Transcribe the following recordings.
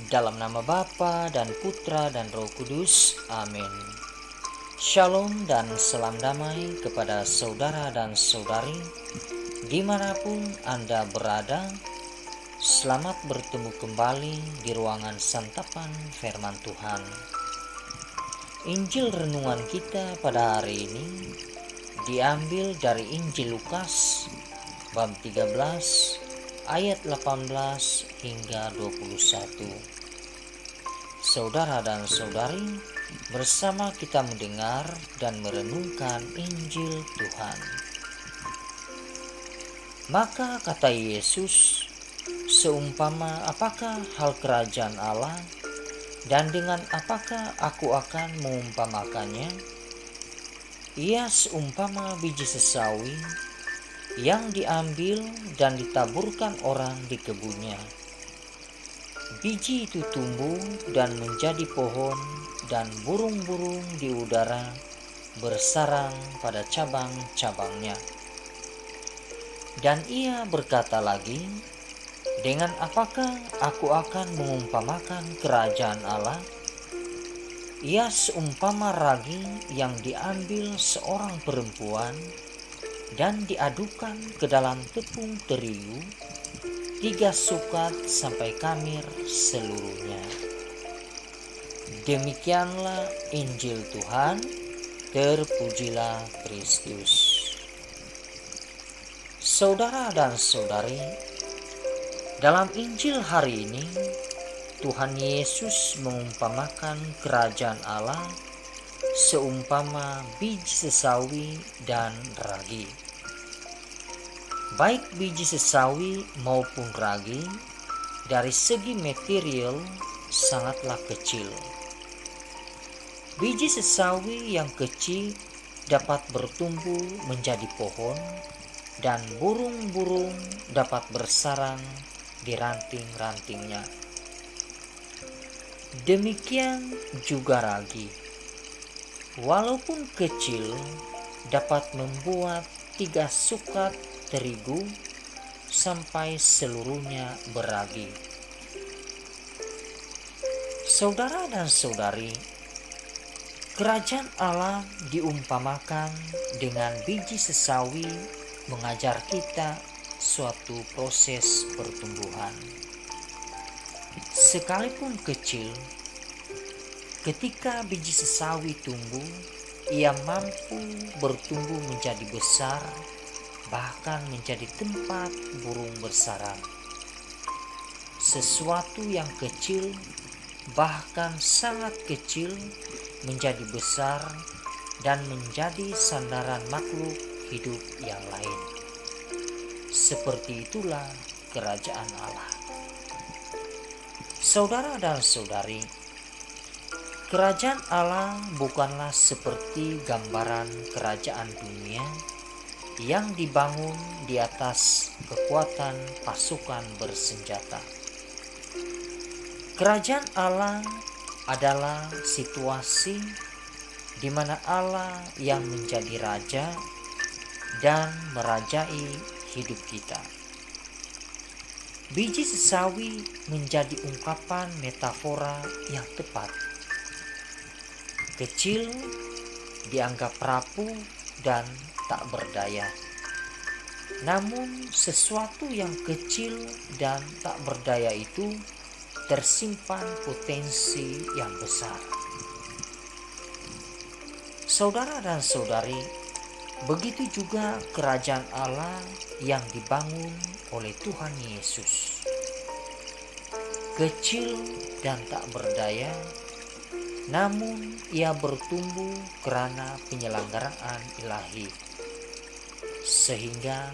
Dalam nama Bapa dan Putra dan Roh Kudus, amin. Shalom dan salam damai kepada saudara dan saudari dimanapun Anda berada. Selamat bertemu kembali di ruangan santapan firman Tuhan. Injil renungan kita pada hari ini diambil dari Injil Lukas bab 13 ayat 18 hingga 21. Saudara dan saudari, bersama kita mendengar dan merenungkan Injil Tuhan. Maka kata Yesus, seumpama apakah hal kerajaan Allah, dan dengan apakah aku akan mengumpamakannya? Ia seumpama biji sesawi yang diambil dan ditaburkan orang di kebunnya. Biji itu tumbuh dan menjadi pohon, dan burung-burung di udara bersarang pada cabang-cabangnya. Dan ia berkata lagi, dengan apakah aku akan mengumpamakan kerajaan Allah? Ia seumpama ragi yang diambil seorang perempuan dan diadukan ke dalam tepung terigu 3 sukat sampai kamir seluruhnya. Demikianlah Injil Tuhan, terpujilah Kristus. Saudara dan saudari, dalam Injil hari ini, Tuhan Yesus mengumpamakan kerajaan Allah seumpama biji sesawi dan ragi. Baik biji sesawi maupun ragi dari segi material sangatlah kecil. Biji sesawi yang kecil dapat bertumbuh menjadi pohon, dan burung-burung dapat bersarang di ranting-rantingnya. Demikian juga ragi, walaupun kecil, dapat membuat 3 sukat terigu sampai seluruhnya beragi. Saudara dan saudari, kerajaan Allah diumpamakan dengan biji sesawi, mengajar kita suatu proses pertumbuhan. Sekalipun kecil, ketika biji sesawi tumbuh, ia mampu bertumbuh menjadi besar, bahkan menjadi tempat burung bersarang. Sesuatu yang kecil, bahkan sangat kecil, menjadi besar dan menjadi sandaran makhluk hidup yang lain. Seperti itulah kerajaan Allah. Saudara dan saudari, kerajaan Allah bukanlah seperti gambaran kerajaan dunia yang dibangun di atas kekuatan pasukan bersenjata. Kerajaan Allah adalah situasi di mana Allah yang menjadi raja dan merajai hidup kita. Biji sesawi menjadi ungkapan metafora yang tepat. Kecil dianggap rapuh dan tak berdaya. Namun sesuatu yang kecil dan tak berdaya itu tersimpan potensi yang besar. Saudara dan saudari, begitu juga kerajaan Allah yang dibangun oleh Tuhan Yesus. Kecil dan tak berdaya, namun ia bertumbuh karena penyelenggaraan ilahi. Sehingga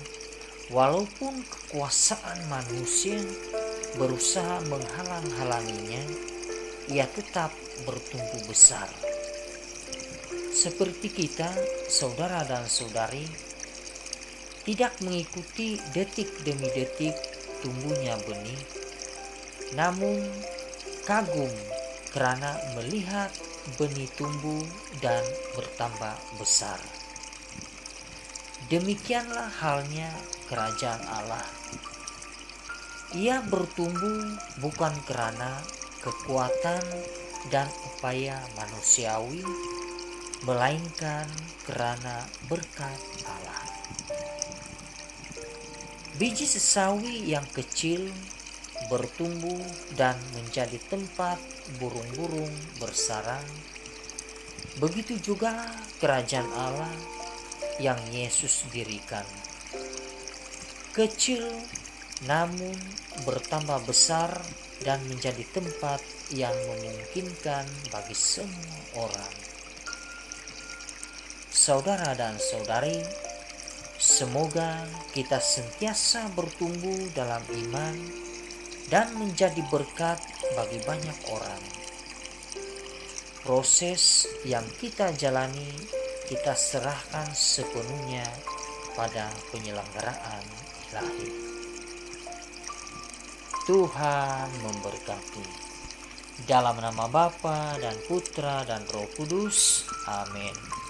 walaupun kekuasaan manusia berusaha menghalang-halanginya, ia tetap bertumbuh besar. Seperti kita, saudara dan saudari, tidak mengikuti detik demi detik tumbuhnya benih, namun kagum karena melihat benih tumbuh dan bertambah besar. Demikianlah halnya kerajaan Allah. Ia bertumbuh bukan karena kekuatan dan upaya manusiawi, melainkan karena berkat Allah. Biji sesawi yang kecil bertumbuh dan menjadi tempat burung-burung bersarang. Begitu juga kerajaan Allah yang Yesus dirikan. Kecil namun bertambah besar dan menjadi tempat yang memungkinkan bagi semua orang. Saudara dan saudari, semoga kita sentiasa bertumbuh dalam iman dan menjadi berkat bagi banyak orang. Proses yang kita jalani, kita serahkan sepenuhnya pada penyelenggaraan ilahi. Tuhan memberkati. Dalam nama Bapa dan Putra dan Roh Kudus. Amin.